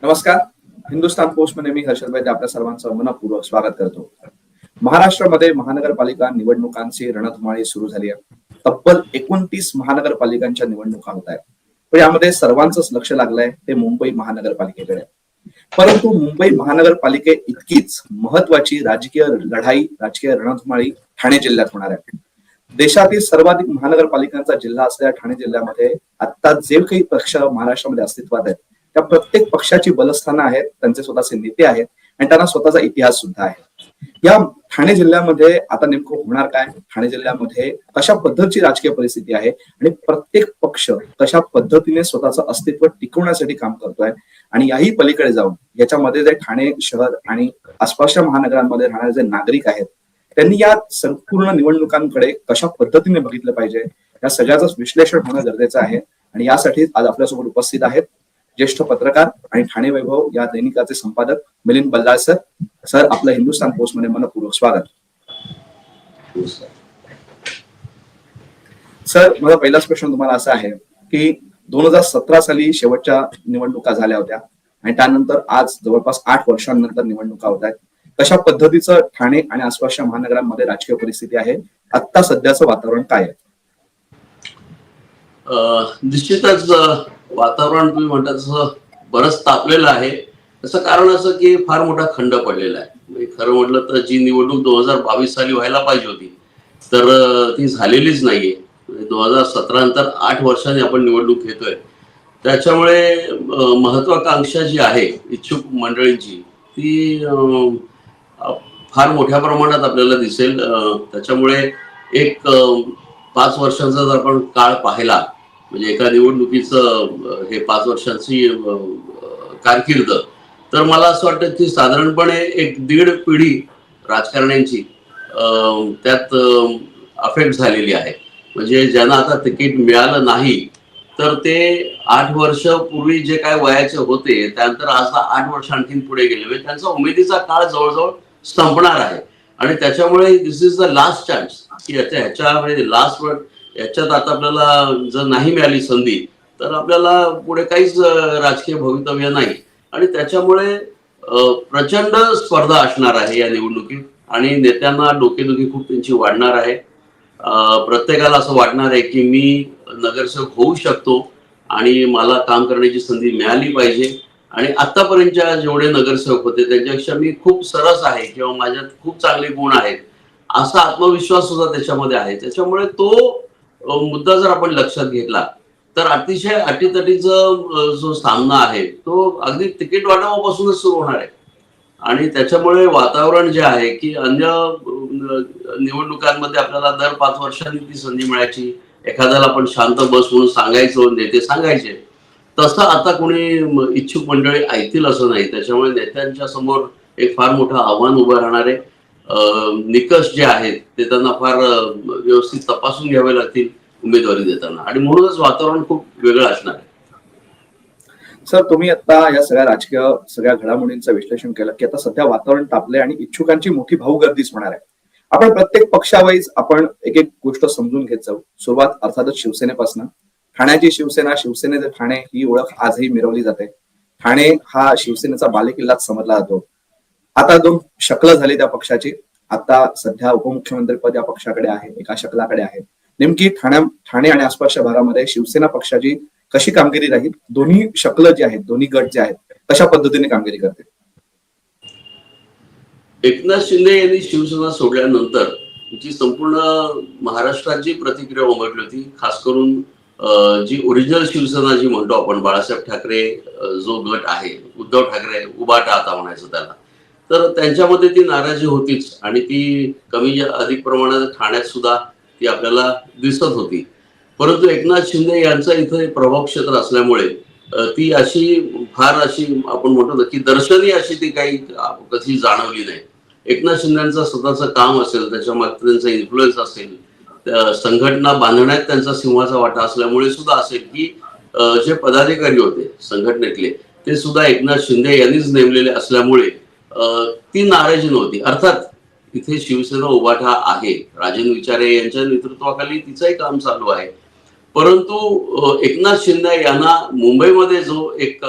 नमस्कार. हिंदुस्थान पोस्टमध्ये मी हर्षद वैद्य आपल्या सर्वांचं मनपूर्वक स्वागत करतो. महाराष्ट्रामध्ये महानगरपालिका निवडणुकांची रणधुमाळी सुरू झाली आहे. तब्बल 29 महानगरपालिकांच्या निवडणुका होत आहेत. पण यामध्ये सर्वांचंच लक्ष लागलंय ते मुंबई महानगरपालिकेकडे. परंतु मुंबई महानगरपालिके इतकीच महत्वाची राजकीय लढाई, राजकीय रणधुमाळी ठाणे जिल्ह्यात होणार आहे. देशातील सर्वाधिक महानगरपालिकांचा जिल्हा असलेल्या ठाणे जिल्ह्यामध्ये आता जे काही पक्ष महाराष्ट्रामध्ये अस्तित्वात आहेत त्या प्रत्येक पक्षाची बलस्थानं आहेत, त्यांचे स्वतःचे नेते आहेत आणि त्यांना स्वतःचा इतिहास सुद्धा आहे. या ठाणे जिल्ह्यामध्ये आता नेमकं होणार काय, ठाणे जिल्ह्यामध्ये कशा पद्धतीची राजकीय परिस्थिती आहे आणि प्रत्येक पक्ष कशा पद्धतीने स्वतःचं अस्तित्व टिकवण्यासाठी काम करतोय आणि याही पलीकडे जाऊन याच्यामध्ये जे ठाणे शहर आणि आसपासच्या महानगरांमध्ये राहणारे जे नागरिक आहेत त्यांनी या संपूर्ण निवडणुकांकडे कशा पद्धतीने बघितलं पाहिजे या सगळ्याच विश्लेषण होणं गरजेचं आहे. आणि यासाठी आज आपल्यासोबत उपस्थित आहेत ज्येष्ठ पत्रकार आणि ठाणे वैभव या दैनिकाचे संपादक मिलिंद बल्लाळ सर. सर, आपलं हिंदुस्थान पोस्ट मध्ये मनपूर्वक स्वागत. सर, माझा पहिलाच प्रश्न तुम्हाला असा आहे की 2017 साली शेवटच्या निवडणुका झाल्या होत्या आणि त्यानंतर आज जवळपास 8 वर्षांनंतर निवडणुका होत आहेत. कशा पद्धतीचं ठाणे आणि आसपासच्या महानगरांमध्ये राजकीय परिस्थिती आहे, आता सध्याचं वातावरण काय आहे? निश्चितच वातावरण तुम्ही म्हणता तसं बरंच तापलेलं आहे. त्याचं कारण असं की फार मोठा खंड पडलेला आहे. म्हणजे खरं म्हटलं तर जी निवडणूक 2022 साली व्हायला पाहिजे होती तर ती झालेलीच नाहीये. 2017 नंतर 8 वर्षांनी आपण निवडणूक घेतोय. त्याच्यामुळे महत्वाकांक्षा जी आहे इच्छुक मंडळींची ती फार मोठ्या प्रमाणात आपल्याला दिसेल. त्याच्यामुळे एक 5 वर्षांचा जर आपण काळ पाहिला म्हणजे एका निवडणुकीचं हे 5 वर्षांची कारकीर्द, तर मला असं वाटतं की साधारणपणे एक 1.5 पिढी राजकारण्यांची त्यात अफेक्ट झालेली आहे. म्हणजे ज्यांना आता तिकीट मिळालं नाही तर ते 8 वर्ष पूर्वी जे काय वयाचे होते त्यानंतर आज 8 वर्ष आणखीन पुढे गेले. म्हणजे त्यांचा उमेदीचा काळ जवळजवळ संपणार आहे आणि त्याच्यामुळे दिस इज द लास्ट चान्स की ह्याच्या म्हणजे लास्ट वर्ड याच्यात आता आपल्याला जर नाही मिळाली संधी तर आपल्याला पुढे काहीच राजकीय भवितव्य नाही. आणि त्याच्यामुळे प्रचंड स्पर्धा असणार आहे या निवडणुकीत आणि नेत्यांना डोकेदुखी खूप त्यांची वाढणार आहे. प्रत्येकाला असं वाटणार आहे की मी नगरसेवक होऊ शकतो आणि मला काम करण्याची संधी मिळाली पाहिजे आणि आतापर्यंतच्या जेवढे नगरसेवक होते त्यांच्यापेक्षा मी खूप सरस आहे किंवा माझ्यात खूप चांगले गुण आहेत असा आत्मविश्वास सुद्धा त्याच्यामध्ये आहे. त्याच्यामुळे तो मुद्दा जर आपण लक्षात घेतला तर अतिशय अटीतटीचा जो सामना आहे तो अगदी तिकीट वाटपापासूनच सुरू होणार आहे. आणि त्याच्यामुळे वातावरण जे आहे की अन्य निवडणुकांमध्ये आपल्याला दर 5 वर्षांनी ती संधी मिळायची, एखाद्याला आपण शांत बस म्हणून सांगायचो, नेते सांगायचे, तसं आता कोणी इच्छुक मंडळी ऐकतील असं नाही. त्याच्यामुळे नेत्यांच्या समोर एक फार मोठं आव्हान उभं राहणार आहे. निकष जे आहेत ते त्यांना फार व्यवस्थित तपासून घ्यावे लागतील उमेदवारी देताना आणि म्हणूनच वातावरण खूप वेगळं असणार आहे. सर, तुम्ही आता या सगळ्या घडामोडींचं विश्लेषण केलं की आता सध्या वातावरण तापलंय आणि इच्छुकांची मोठी भाऊगर्दीच होणार आहे. आपण प्रत्येक पक्षावाईज आपण एक एक गोष्ट समजून घेत जाऊ. सुरुवात अर्थातच शिवसेनेपासून. ठाण्याची शिवसेना, शिवसेनेचे ठाणे ही ओळख आजही मिरवली जाते. ठाणे हा शिवसेनेचा बालेकिल्लाच समजला जातो. आता 2 शकलं झाली त्या पक्षाची. आता सध्या उपमुख्यमंत्रीपद या पक्षाकडे आहे, एका शकलाकडे आहे. नेमकी ठाणे आणि आसपासच्या भागामध्ये शिवसेना पक्षाची कशी कामगिरी राहील, दोन्ही शकलं जे आहेत, दोन्ही गट जे आहेत कशा पद्धतीने कामगिरी करते? एकनाथ शिंदे यांनी शिवसेना सोडल्यानंतर जी संपूर्ण महाराष्ट्रात जी प्रतिक्रिया उमटली होती, खास करून जी ओरिजिनल शिवसेना जी म्हणतो आपण, बाळासाहेब ठाकरे जो गट आहे, उद्धव ठाकरे उभाटा आता म्हणायचं त्याला, तर त्यांच्यामध्ये ती नाराजी होतीच आणि ती कमी अधिक प्रमाणात ठाण्यात सुद्धा ती आपल्याला दिसत होती. परंतु एकनाथ शिंदे यांचा इथं प्रभाव क्षेत्र असल्यामुळे ती अशी फार अशी आपण म्हणतो ना की दर्शनी अशी ती काही कधी जाणवली नाही. एकनाथ शिंदेचं स्वतःचं काम असेल, त्याच्या मागे त्यांचा इन्फ्लुएन्स असेल, संघटना बांधण्यात त्यांचा सिंहाचा वाटा असल्यामुळे सुद्धा असेल की जे पदाधिकारी होते संघटनेतले ते सुद्धा एकनाथ शिंदे यांनीच नेमलेले असल्यामुळे ती नाराजी नव्हती. अर्थात इथे शिवसेना उभाटा आहे, राजेंद्र विचारे यांच्या नेतृत्वाखाली तिचंही काम चालू आहे. परंतु एकनाथ शिंदे यांना मुंबईमध्ये जो एक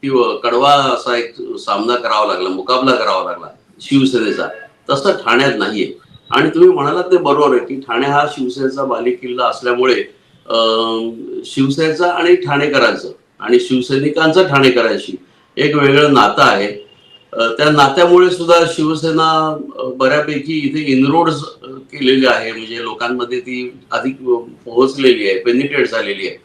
कडवा असा एक सामना करावा लागला, मुकाबला करावा लागला शिवसेनेचा, तसं ठाण्यात नाहीये. आणि तुम्ही म्हणालात ते बरोबर आहे की ठाणे हा शिवसेनेचा बालेकिल्ला असल्यामुळे शिवसेनेचा आणि ठाणेकरांचं आणि शिवसैनिकांचं ठाणेकरांशी एक वेगळं नातं आहे. त्या नात्यामुळे सुद्धा शिवसेना बऱ्यापैकी इथे इनरोड्स केलेली आहे, म्हणजे लोकांमध्ये ती अधिक पोहोचलेली आहे, पेनिट्रेट झालेली आहे.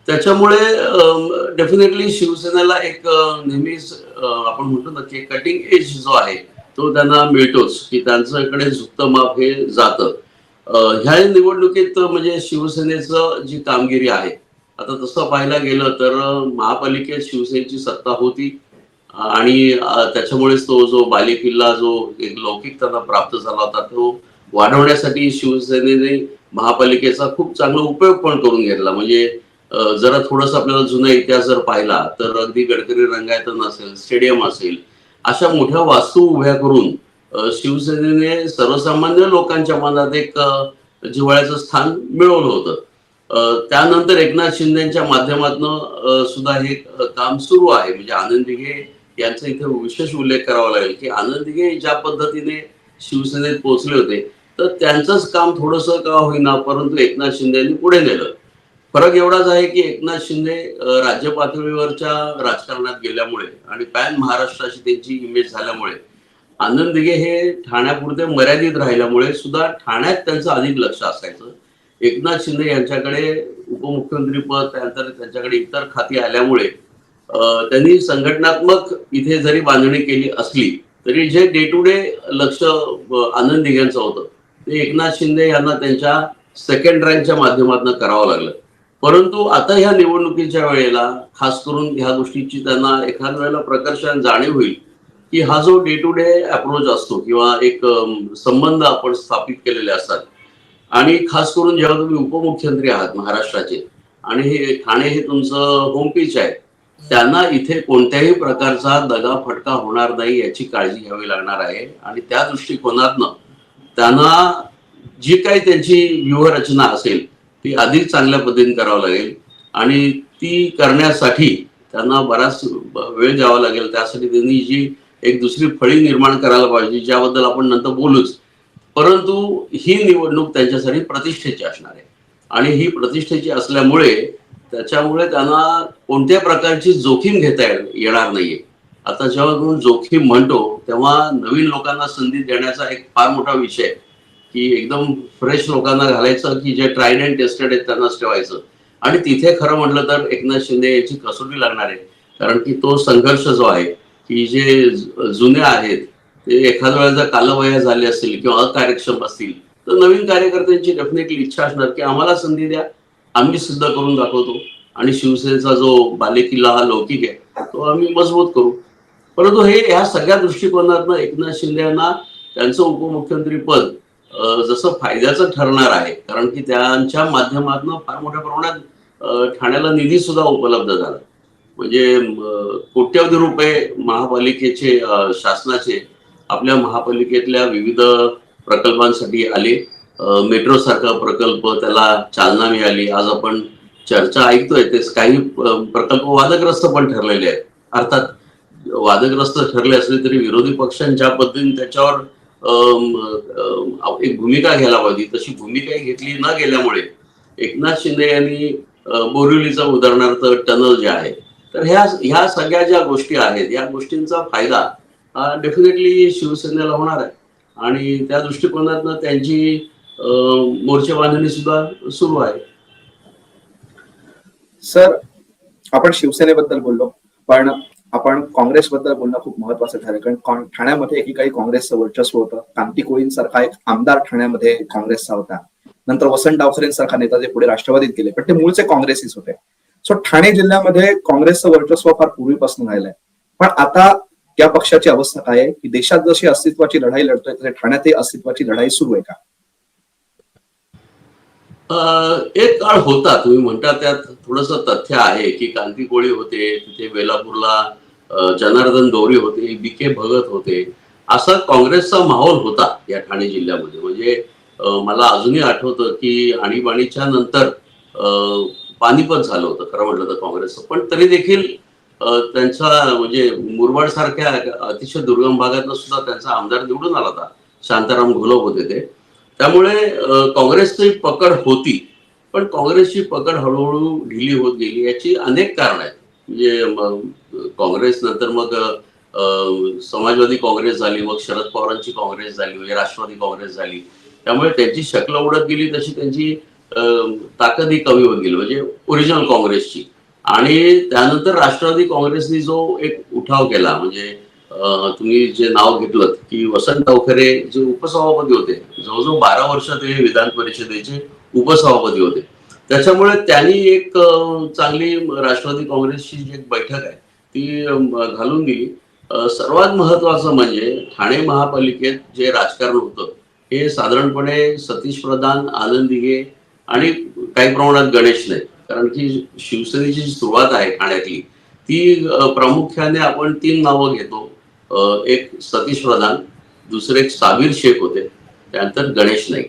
त्याच्यामुळे डेफिनेटली शिवसेनेला एक नेहमीच आपण म्हणतो ना की कटिंग एज जो आहे तो त्यांना मिळतोच, की त्यांच्याकडे झुकतं माप हे जातं. ह्या निवडणुकीत म्हणजे शिवसेनेचं जी कामगिरी आहे, आता तसं पाहायला गेलं तर महापालिकेत शिवसेनेची सत्ता होती आणि त्याच्यामुळेच तो जो बालेकिल्ला जो एक लौकिक त्यांना प्राप्त झाला होता तो वाढवण्यासाठी शिवसेनेने महापालिकेचा खूप चांगला उपयोग पण करून घेतला. म्हणजे जरा थोडस आपल्याला जुना इतिहास जर पाहिला तर अगदी गडकरी रंगायतन असेल, स्टेडियम असेल, अशा मोठ्या वास्तू उभ्या करून शिवसेनेने सर्वसामान्य लोकांच्या मनात एक जिव्हाळ्याचं स्थान मिळवलं होतं. त्यानंतर एकनाथ शिंदेच्या माध्यमातून सुद्धा हे काम सुरू आहे. म्हणजे आनंद दिघे यांचा इथे विशेष उल्लेख करावा लागेल की आनंद दिघे ज्या पद्धतीने शिवसेनेत पोहोचले होते तर त्यांचंच काम थोडंसं का होईना परंतु एकनाथ शिंदे यांनी पुढे नेलं. फरक एवढाच आहे की एकनाथ शिंदे राज्य पातळीवरच्या राजकारणात गेल्यामुळे आणि पॅन महाराष्ट्राची त्यांची इमेज झाल्यामुळे आनंद दिघे हे ठाण्यापुरते मर्यादित राहिल्यामुळे सुद्धा ठाण्यात त्यांचं अधिक लक्ष असायचं. एकनाथ शिंदे यांच्याकडे उपमुख्यमंत्री पद, त्यानंतर त्यांच्याकडे इतर खाती आल्यामुळे त्यांनी संघटनात्मक इथे जरी बांधणी केली असली तरी जे डे टू डे लक्ष आनंद दिघ्यांचं होतं ते एकनाथ शिंदे यांना त्यांच्या सेकंड रँकच्या माध्यमातून करावं लागलं. परंतु आता ह्या निवडणुकीच्या वेळेला खास करून ह्या गोष्टीची त्यांना एखाद्या वेळेला प्रकर्षाने जाणीव होईल की हा जो डे टू डे अप्रोच असतो किंवा एक संबंध आपण स्थापित केलेले असतात आणि खास करून जेव्हा तुम्ही उपमुख्यमंत्री आहात महाराष्ट्राचे आणि हे ठाणे हे तुमचं होम पिच आहे, त्यांना इथे कोणत्याही प्रकारचा दगा फटका होणार नाही याची काळजी घ्यावी लागणार आहे. आणि त्या दृष्टिकोनातनं त्यांना जी काही त्यांची व्यूहरचना असेल ती अधिक चांगल्या पद्धतीने करावं लागेल आणि ती करण्यासाठी त्यांना बराच वेळ द्यावा लागेल. त्यासाठी त्यांनी जी एक दुसरी फळी निर्माण करायला पाहिजे ज्याबद्दल आपण नंतर बोलूच. परंतु ही निवडणूक त्यांच्यासाठी प्रतिष्ठेची असणार आहे आणि ही प्रतिष्ठेची असल्यामुळे त्याच्यामुळे त्यांना कोणत्या प्रकारची जोखीम घेता येणार नाहीये. आता जेव्हा आपण जोखीम म्हणतो तेव्हा नवीन लोकांना संधी देण्याचा एक फार मोठा विषय आहे की एकदम फ्रेश लोकांना घालायचं की जे ट्राईड अँड टेस्टेड आहेत त्यांनाच ठेवायचं. आणि तिथे खरं म्हटलं तर एकनाथ शिंदे याची कसोटी लागणार आहे, कारण की तो संघर्ष जो आहे की जे जुने आहेत ते एखाद्या वेळेला जर कालवया झाले असतील किंवा अकार्यक्षम असतील तर नवीन कार्यकर्त्यांची डेफिनेटली इच्छा असणार की आम्हाला संधी द्या, आम्ही सिद्ध करून दाखवतो आणि शिवसेनेचा जो बालेकिल्ला हा लौकिक आहे तो आम्ही मजबूत करू. परंतु हे ह्या सगळ्या दृष्टिकोनातनं एकनाथ शिंदे यांना त्यांचं उपमुख्यमंत्री पद जसं फायद्याचं ठरणार आहे, कारण की त्यांच्या माध्यमातून फार मोठ्या प्रमाणात ठाण्याला निधी सुद्धा उपलब्ध झाला. म्हणजे कोट्यवधी रुपये महापालिकेचे शासनाचे आपल्या महापालिकेतल्या विविध प्रकल्पांसाठी आले. मेट्रो सारखा प्रकल्प त्याला चालना मिळाली. आज आपण चर्चा ऐकतोय ते काही प्रकल्प वादग्रस्त पण ठरलेले आहेत. अर्थात वादग्रस्त ठरले असले तरी विरोधी पक्षांच्या पद्धतीने त्याच्यावर एक भूमिका घ्यायला पाहिजे तशी भूमिकाही घेतली न गेल्यामुळे एकनाथ शिंदे यांनी बोरिवलीचा उदाहरणार्थ टनल जे आहे तर ह्या सगळ्या ज्या गोष्टी आहेत या गोष्टींचा फायदा डेफिनेटली शिवसेनेला होणार आहे आणि त्या दृष्टिकोनातनं त्यांची मोर्चे बांधणी सुद्धा सुरू आहे. सर, आपण शिवसेनेबद्दल बोललो पण आपण काँग्रेसबद्दल बोलणं खूप महत्वाचं ठरेल, कारण ठाण्यामध्ये एकेकाळी काँग्रेसचं वर्चस्व होतं. कांती कोळींसारखा एक आमदार ठाण्यामध्ये काँग्रेसचा होता. नंतर वसंत डावखरेंसारखा नेता जे पुढे राष्ट्रवादीत गेले पण ते मूळचे काँग्रेसीच होते. सो ठाणे जिल्ह्यामध्ये काँग्रेसचं वर्चस्व फार पूर्वीपासून राहिलंय. पण आता त्या पक्षाची अवस्था काय आहे की देशात जशी अस्तित्वाची लढाई लढतोय तसे ठाण्यातही अस्तित्वाची लढाई सुरू आहे का? एक काळ होता, तुम्ही म्हणता त्यात थोडस तथ्य आहे की कांती कोळी होते तिथे, बेलापूरला जनार्दन गौरी होते, बी.के. भगत होते, असा काँग्रेसचा माहोल होता या ठाणे जिल्ह्यामध्ये. म्हणजे मला अजूनही आठवतं की आणीबाणीच्या नंतर पानिपत झालं होतं खरं म्हटलं तर काँग्रेसचं. पण तरी देखील त्यांचा म्हणजे मुरबाड सारख्या अतिशय दुर्गम भागातनं सुद्धा त्यांचा आमदार निवडून आला होता. शांताराम घोलप होते ते. त्यामुळे काँग्रेसची पकड होती, पण काँग्रेसची पकड हळूहळू ढिली होत गेली. याची अनेक कारण आहेत. म्हणजे काँग्रेस नंतर मग समाजवादी काँग्रेस झाली, मग शरद पवारांची काँग्रेस झाली, म्हणजे राष्ट्रवादी काँग्रेस झाली. त्यामुळे त्यांची शक्ल उडत गेली, तशी त्यांची ताकदही कमी होत गेली, म्हणजे ओरिजिनल काँग्रेसची. आणि त्यानंतर राष्ट्रवादी काँग्रेसने जो एक उठाव केला, म्हणजे तुम्ही जे नाव घेतलं की वसंत अवखरे जे उपसभापती होते, जवळजवळ 12 वर्ष ते विधान परिषदेचे उपसभापती होते. त्याच्यामुळे त्यांनी एक चांगली राष्ट्रवादी काँग्रेसची जी एक बैठक आहे ती घालून दिली. सर्वात महत्वाचं म्हणजे ठाणे महापालिकेत जे राजकारण होतं हे साधारणपणे सतीश प्रधान, आनंद दिघे आणि काही प्रमाणात गणेश नाईक, कारण की शिवसेनेची जी सुरुवात आहे ठाण्यातली ती प्रामुख्याने आपण 3 नावं घेतो. एक सतीश प्रधान, दुसरे एक साबीर शेख होते, त्यानंतर गणेश नाईक.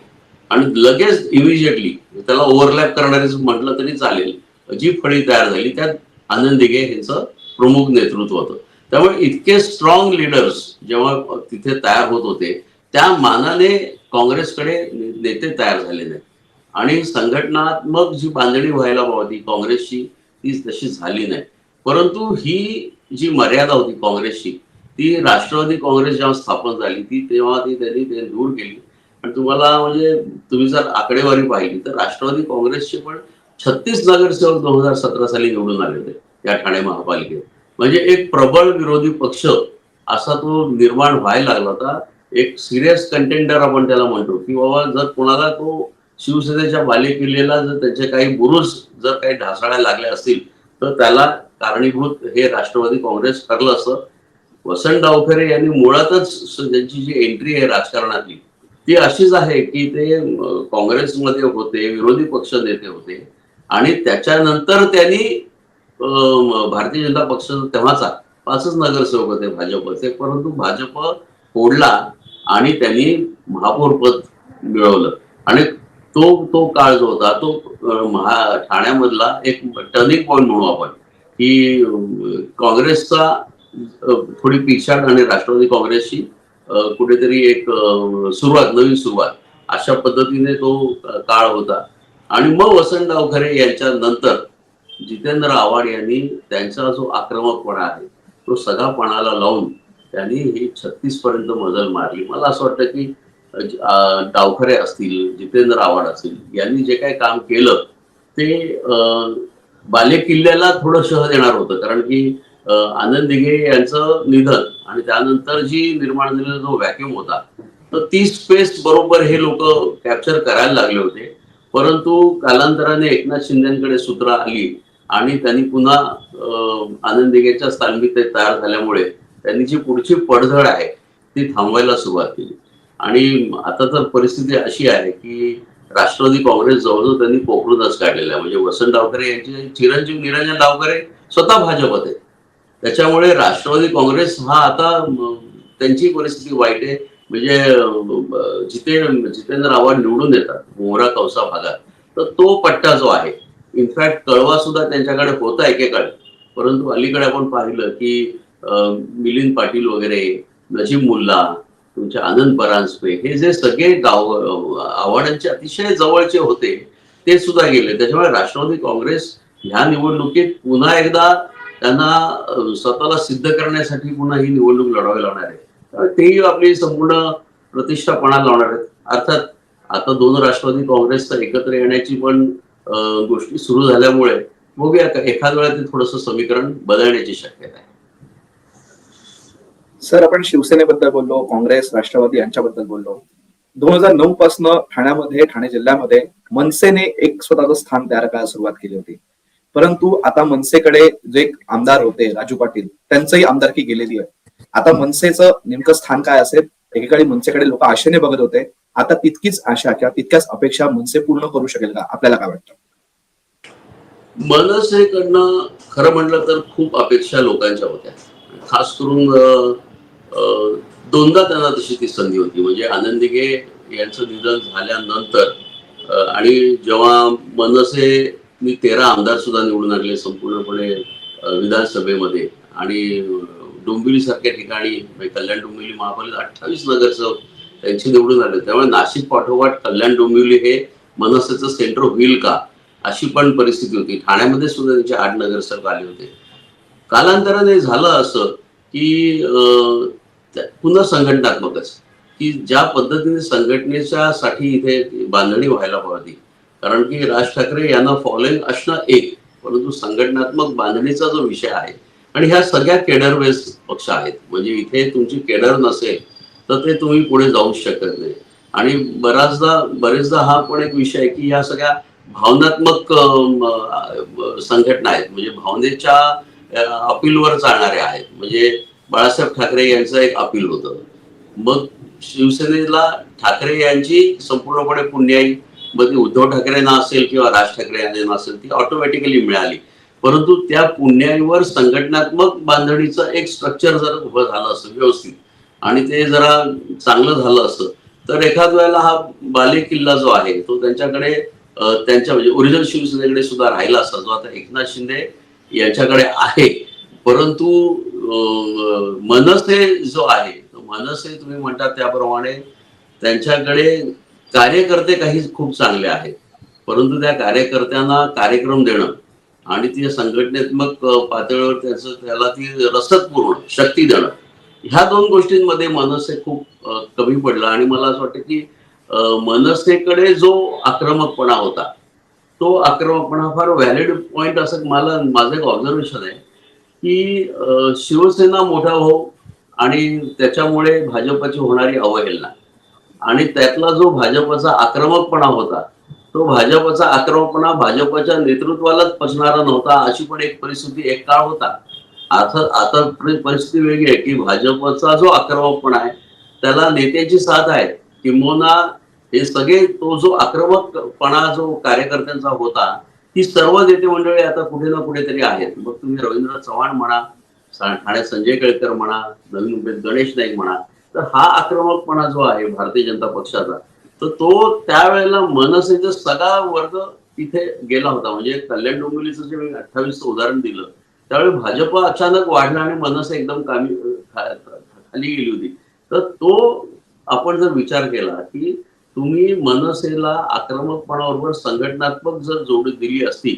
आणि लगेच इमिजिएटली त्याला ओव्हरलॅप करणारे म्हटलं तरी चालेल, जी फळी तयार झाली त्यात आनंद दिघे यांचं प्रमुख नेतृत्व होतं. त्यामुळे इतके स्ट्रॉंग लीडर्स जेव्हा तिथे तयार होत होते, त्या मानाने काँग्रेसकडे नेते तयार झाले नाहीत. आणि संघटनात्मक जी बांधणी व्हायला हवी काँग्रेसची ती तशी झाली नाही. परंतु ही जी मर्यादा होती काँग्रेसची, ती राष्ट्रवादी काँग्रेस जेव्हा स्थापन झाली ती तेव्हा त्यांनी ते दूर केली. आणि तुम्हाला म्हणजे तुम्ही जर आकडेवारी पाहिली तर राष्ट्रवादी काँग्रेसचे पण 36 नगरसेवक 2017 साली निवडून आले होते या ठाणे महापालिकेत. म्हणजे एक प्रबळ विरोधी पक्ष असा तो निर्माण व्हायला लागला होता. एक सिरियस कंटेंडर आपण त्याला म्हणतो, की बाबा जर कोणाला तो शिवसेनेच्या बालेकिल्ल्याला जर त्याचे काही बुरुज जर काही ढासळायला लागले असतील तर त्याला कारणीभूत हे राष्ट्रवादी काँग्रेस ठरलं असं. वसंत अवखरे यांनी मुळातच त्यांची जी एंट्री आहे राजकारणातली ती अशीच आहे की ते काँग्रेसमध्ये होते, विरोधी पक्ष नेते होते आणि त्याच्यानंतर त्यांनी भारतीय जनता पक्ष तेव्हाचा 5च नगरसेवक होते भाजपचे, परंतु भाजप फोडला आणि त्यांनी महापौर पद मिळवलं. आणि तो तो काळ जो होता तो ठाण्यामधला एक टर्निंग पॉइंट म्हणू आपण, की काँग्रेसचा थोडी पिछाड आणि राष्ट्रवादी काँग्रेसची कुठेतरी एक सुरुवात, नवीन सुरुवात अशा पद्धतीने तो काळ होता. आणि मग वसंत अवखरे यांच्या नंतर जितेंद्र आव्हाड यांनी त्यांचा जो आक्रमकपणा आहे तो सगळा पणाला लावून त्यांनी ही 36 पर्यंत मजल मारली. मला असं वाटतं की डावखरे असतील, जितेंद्र आव्हाड असतील यांनी जे काही काम केलं ते बालेकिल्ल्याला थोडं शह देणार होतं, कारण की आनंद दिघे यांचं निधन आणि त्यानंतर जी निर्माण झालेला जो व्हॅक्युम होता तर ती स्पेस बरोबर हे लोक कॅप्चर करायला लागले होते. परंतु कालांतराने एकनाथ शिंदेकडे सूत्र आली आणि त्यांनी पुन्हा आनंद दिघेच्या स्थानमी तयार झाल्यामुळे त्यांनी जी पुढची पडझड आहे ती थांबवायला सुरुवात केली. आणि आता तर परिस्थिती अशी आहे की राष्ट्रवादी काँग्रेस जवळजवळ त्यांनी पोखरूनच काढलेला आहे. म्हणजे वसंत डावखरे यांचे चिरंजीव निरंजन डावखरे स्वतः भाजपत आहे. त्याच्यामुळे राष्ट्रवादी काँग्रेस हा आता त्यांची परिस्थिती वाईट आहे. म्हणजे जितेंद्र आव्हाड निवडून येतात मोहरा कौसा भागात, तर तो पट्टा जो आहे इनफॅक्ट कळवा सुद्धा त्यांच्याकडे होता एकेकाळी. परंतु अलीकडे आपण पाहिलं की मिलिंद पाटील वगैरे, नजीब मुल्ला, तुमचे आनंद परांजपे हे जे सगळे आव्हाडांचे अतिशय जवळचे होते ते सुद्धा गेले. त्याच्यामुळे राष्ट्रवादी काँग्रेस ह्या निवडणुकीत पुन्हा एकदा त्यांना स्वतःला सिद्ध करण्यासाठी पुन्हा ही निवडणूक लढवावी लागणार आहे. तेही आपली संपूर्ण प्रतिष्ठा पणाला लावणार आहेत. अर्थात आता 2 राष्ट्रवादी काँग्रेसचा एकत्र येण्याची पण गोष्टी सुरू झाल्यामुळे बघूया एखाद वेळा ते थोडंसं समीकरण बदलण्याची शक्यता आहे. सर, आपण शिवसेनेबद्दल बोललो, काँग्रेस, राष्ट्रवादी यांच्याबद्दल बोललो. 2009 पासून ठाण्यामध्ये, ठाणे जिल्ह्यामध्ये मनसेने एक स्वतःचं स्थान तयार करायला सुरुवात केली होती. परंतु आता मनसेकडे जे आमदार होते राजू पाटील त्यांचंही आमदारकी गेलेली आहे. आता मनसेचं नेमकं स्थान काय असेल? एकेकाळी मनसेकडे लोक आशेने बघत होते, आता तितकीच आशा किंवा तितक्याच अपेक्षा मनसे पूर्ण करू शकेल का? आपल्याला काय वाटतं? मनसेकडनं खरं म्हटलं तर खूप अपेक्षा लोकांच्या होत्या. खास करून दोनदा त्यांना तशी ती संधी होती. म्हणजे आनंद दिघे यांचं निधन झाल्यानंतर आणि जेव्हा मनसे 13 आमदार सुद्धा निवडून आणले संपूर्णपणे विधानसभेमध्ये आणि डोंबिवली सारख्या ठिकाणी म्हणजे कल्याण डोंबिवली महापालिका 28 नगरसेवक त्यांची निवडून आले. त्यामुळे नाशिक पाठोपाठ कल्याण डोंबिवली हे मनसेचं सेंटर होईल का अशी पण परिस्थिती होती. ठाण्यामध्ये सुद्धा त्यांचे 8 नगरसेवक आले होते. कालांतराने झालं असं की पुन्हा संघटनात्मकच की ज्या पद्धतीने संघटनेच्या साठी इथे बांधणी व्हायला पाहिजे. कारण की राज ठाकरे यांना फॉलोइंग असणं एक, परंतु संघटनात्मक बांधणीचा जो विषय आहे आणि ह्या सगळ्या केडर बेस्ड पक्ष आहेत. म्हणजे इथे तुमची केडर नसेल तर ते तुम्ही पुढे जाऊ शकत नाही. आणि बरेचदा हा पण एक विषय आहे की या सगळ्या भावनात्मक संघटना आहेत. म्हणजे भावनेच्या अपीलवर चालणारे आहेत. म्हणजे बाळासाहेब ठाकरे यांचं एक अपील होतं. मग शिवसेनेला ठाकरे यांची संपूर्णपणे पुण्याई मग उद्धव ठाकरेंना असेल किंवा राज ठाकरे यांना असेल ती ऑटोमॅटिकली मिळाली. परंतु त्या पुण्याईवर संघटनात्मक बांधणीचं एक स्ट्रक्चर जर उभं झालं असतं व्यवस्थित आणि ते जरा चांगलं झालं असतं तर एखाद वेळेला हा बाले किल्ला जो आहे तो त्यांच्याकडे त्यांच्या म्हणजे ओरिजिनल शिवसेनेकडे सुद्धा राहिला असता जो आता एकनाथ शिंदे यांच्याकडे आहे. परंतु मनसे जो आहे तो मनसे तुम्ही म्हणतात त्याप्रमाणे त्यांच्याकडे कार्यकर्ते काही खूप चांगले आहेत. परंतु त्या कार्यकर्त्यांना कार्यक्रम देणं आणि ती संघटनात्मक पातळीवर त्याला ती रसदपूर्ण शक्ती देणं ह्या दोन गोष्टींमध्ये मनसे खूप कमी पडला. आणि मला असं वाटतं की मनसेकडे जो आक्रमकपणा होता तो आक्रमकपणा फार व्हॅलिड पॉइंट असं माझं एक ऑब्झर्वेशन आहे की शिवसेना मोठा हो आणि त्याच्यामुळे भाजपची होणारी अवहेलना आणि त्यातला जो भाजपचा आक्रमकपणा होता तो भाजपचा आक्रमकपणा भाजपच्या नेतृत्वालाच पचणारा नव्हता अशी पण एक परिस्थिती एक काळ होता. आता परिस्थिती वेगळी आहे की भाजपचा जो आक्रमकपणा आहे त्याला नेत्याची साथ आहे. किंबहुना हे सगळे तो जो आक्रमकपणा जो कार्यकर्त्यांचा होता ती सर्व नेते मंडळी आता कुठे ना कुठेतरी आहेत. मग तुम्ही रवींद्र चव्हाण म्हणा, ठाण्यात संजय केळकर म्हणा, नवीन मुंबईत गणेश नाईक म्हणा, तर हा आक्रमकपणा जो आहे भारतीय जनता पक्षाचा तर तो त्यावेळेला मनसेचा सगळा वर्ग तिथे गेला होता. म्हणजे कल्याण डोंबिवलीचं जे मी 28चं उदाहरण दिलं त्यावेळी भाजप अचानक वाढला आणि मनसे एकदम खाली गेली होती. तर तो आपण जर विचार केला की तुम्ही मनसेला आक्रमकपणाबरोबर संघटनात्मक जर जोडी दिली असती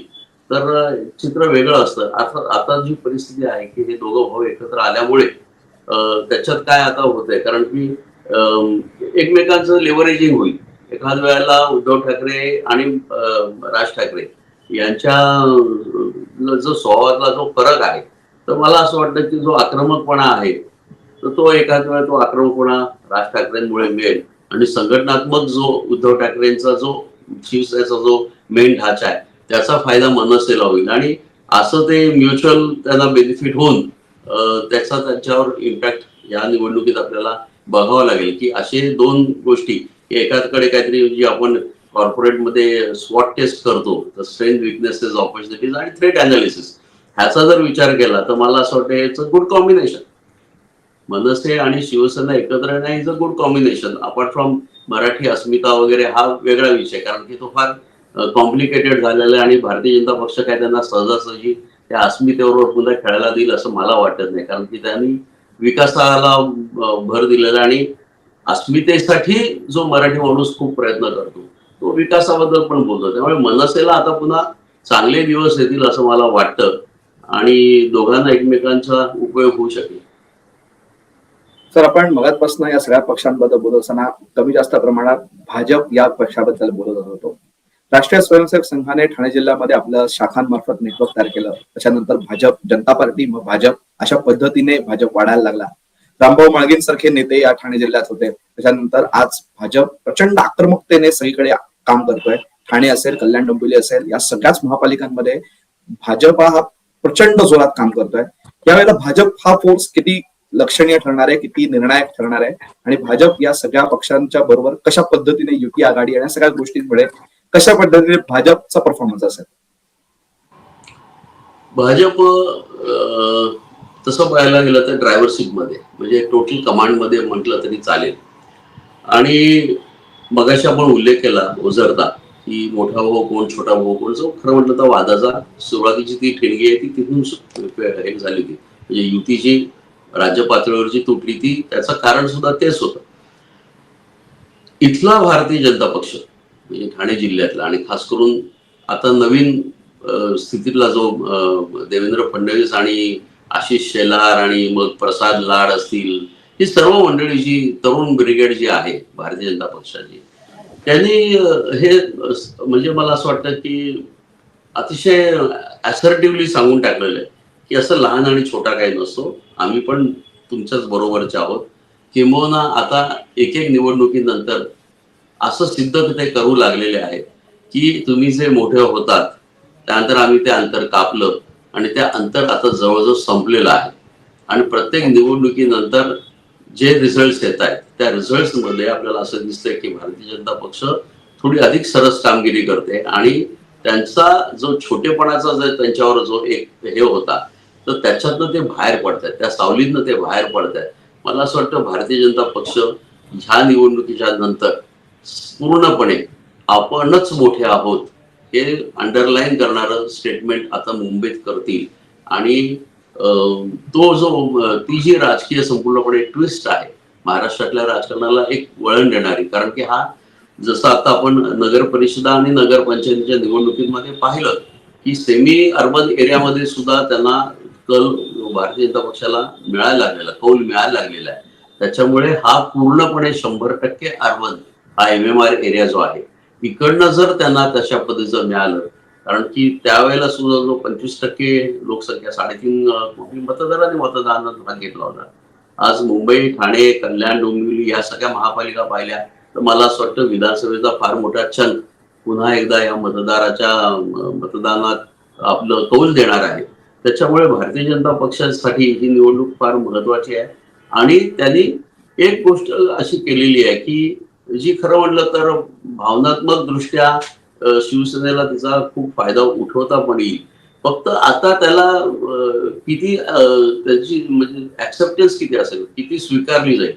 तर चित्र वेगळं असतं. आता जी परिस्थिती आहे की हे दोघं भाऊ एकत्र आल्यामुळे त्याच्यात काय आता होतंय कारण की एकमेकांचं लेव्हरेजिंग होईल. एखाद वेळेला उद्धव ठाकरे आणि राज ठाकरे यांच्या जो स्वभावातला जो फरक आहे तर मला असं वाटतं की जो आक्रमकपणा आहे तर तो एखाद वेळा तो आक्रमकपणा राज ठाकरेंमुळे मिळेल आणि संघटनात्मक जो उद्धव ठाकरेंचा जो शिवसेनेचा जो मेन ढाचा आहे त्याचा फायदा मनसेला होईल आणि असं ते म्युच्युअल त्यांना बेनिफिट होऊन त्याचा त्यांच्यावर इम्पॅक्ट या निवडणुकीत आपल्याला बघावं लागेल की असे दोन गोष्टी एकाकडे काहीतरी जी आपण कॉर्पोरेटमध्ये स्वॉट टेस्ट करतो तर स्ट्रेंथ विकनेसेस ऑपॉर्च्युनिटीज आणि थ्रेट अनालिसिस ह्याचा जर विचार केला तर मला असं वाटतं it's a good combination. MNS आणि शिवसेना एकत्र येणं is a good combination. Apart from Marathi अस्मिता वगैरे हा वेगळा विषय कारण की तो फार कॉम्प्लिकेटेड झालेला आहे आणि भारतीय जनता पक्ष काय त्यांना सहजासहजी त्या अस्मितेवर पुन्हा खेळायला देईल असं मला वाटत नाही. कारण की त्यांनी विकासाला भर दिलेला आणि अस्मितेसाठी जो मराठी माणूस खूप प्रयत्न करतो तो विकासाबद्दल पण बोलतो. त्यामुळे मनसेला आता पुन्हा चांगले दिवस येतील असं मला वाटतं आणि दोघांना एकमेकांचा उपयोग होऊ शकेल. सर आपण मगाचपासून या सगळ्या पक्षांबद्दल बोलत असताना कमी जास्त प्रमाणात भाजप या पक्षाबद्दल बोलत होतो. राष्ट्रीय स्वयंसेवक संघाने ठाणे जिल्ह्यामध्ये आपलं शाखांमार्फत नेटवर्क तयार केलं. त्याच्यानंतर भाजप, जनता पार्टी, मग भाजप अशा पद्धतीने भाजप वाढायला लागला. रामभाऊ म्हाळगींसारखे नेते या ठाणे जिल्ह्यात होते. त्याच्यानंतर आज भाजप प्रचंड आक्रमकतेने सगळीकडे काम करतोय. ठाणे असेल, कल्याण डोंबिवली असेल, या सगळ्याच महापालिकांमध्ये भाजप हा प्रचंड जोरात काम करतोय. यावेळेला भाजप हा फोर्स किती लक्षणीय ठरणार आहे, किती निर्णायक ठरणार आहे आणि भाजप या सगळ्या पक्षांच्या बरोबर कशा पद्धतीने युती आघाडी या सगळ्या गोष्टींमुळे कशा पद्धतीने भाजपचा परफॉर्मन्स असेल? भाजप तसं पाहायला गेलं तर ड्रायव्हर सीट मध्ये म्हणजे टोटल कमांड मध्ये म्हटलं तरी चालेल. आणि मगाशी आपण उल्लेख केला ओझरता की मोठा भाऊ कोण छोटा भाऊ कोण, जो खरं म्हटलं तर वादाचा सुरुवातीची ती ठिणगी आहे ती तिथून हे झाली ती, म्हणजे युतीची राज्य पातळीवरची तुटली ती, त्याचं कारण सुद्धा तेच होतं. इथला भारतीय जनता पक्ष म्हणजे ठाणे जिल्ह्यातला आणि खास करून आता नवीन स्थितीतला जो देवेंद्र फडणवीस आणि आशिष शेलार आणि मग प्रसाद लाड असतील, ही सर्व मंडळी जी तरुण ब्रिगेड जी आहे भारतीय जनता पक्षाची, त्यांनी हे म्हणजे मला असं वाटतं की अतिशय असर्टिव्हली सांगून टाकलेलं आहे की असं लहान आणि छोटा काही नसतो, आम्ही पण तुमच्याच बरोबरचे आहोत. किंबहुना आता एक एक निवडणुकीनंतर असं सिद्ध ते करू लागलेले आहेत की तुम्ही जे मोठे होतात त्यानंतर आम्ही ते अंतर कापलं आणि त्या अंतर आता जवळजवळ संपलेलं आहे. आणि प्रत्येक निवडणुकीनंतर जे रिझल्ट येत आहेत त्या रिझल्ट मध्ये आपल्याला असं दिसतंय की भारतीय जनता पक्ष थोडी अधिक सरस कामगिरी करते आणि त्यांचा जो छोटेपणाचा जर त्यांच्यावर जो एक हे होता तर त्याच्यातनं ते बाहेर पडतात, त्या सावलीतनं ते बाहेर पडतात. मला असं वाटतं भारतीय जनता पक्ष ह्या निवडणुकीच्या नंतर पूर्णपणे आपणच मोठे आहोत हे अंडरलाईन करणारं स्टेटमेंट आता मुंबईत करतील. आणि तो जो ती जी राजकीय संपूर्णपणे ट्विस्ट आहे महाराष्ट्रातल्या राजकारणाला एक वळण देणारी, कारण की हा जसं आता आपण नगर परिषदा आणि नगरपंचायतीच्या निवडणुकीमध्ये पाहिलं की सेमी अर्बन एरियामध्ये सुद्धा त्यांना कल भारतीय जनता पक्षाला मिळायला लागलेला, कौल मिळायला लागलेला आहे. त्याच्यामुळे हा पूर्णपणे 100% अर्बन हा MMR एरिया जो आहे इकडनं जर त्यांना तशा पद्धतीचं मिळालं, कारण की त्यावेळेला सुद्धा जो 25% लोकसंख्या 3.5 कोटी मतदारांनी मतदानात भाग घेतला होता. आज मुंबई, ठाणे, कल्याण, डोंबिवली या सगळ्या महापालिका पाहिल्या तर मला असं वाटतं विधानसभेचा फार मोठा चंक पुन्हा एकदा या मतदानात आपलं कौल देणार आहे. त्याच्यामुळे भारतीय जनता पक्षासाठी ही निवडणूक फार महत्वाची आहे. आणि त्यांनी एक गोष्ट अशी केलेली आहे की जी खरं म्हटलं तर भावनात्मक दृष्ट्या शिवसेनेला तिचा खूप फायदा उठवता पण येईल. फक्त आता त्याला किती त्याची म्हणजे ऍक्सेप्टन्स किती असेल, किती स्वीकारली जाईल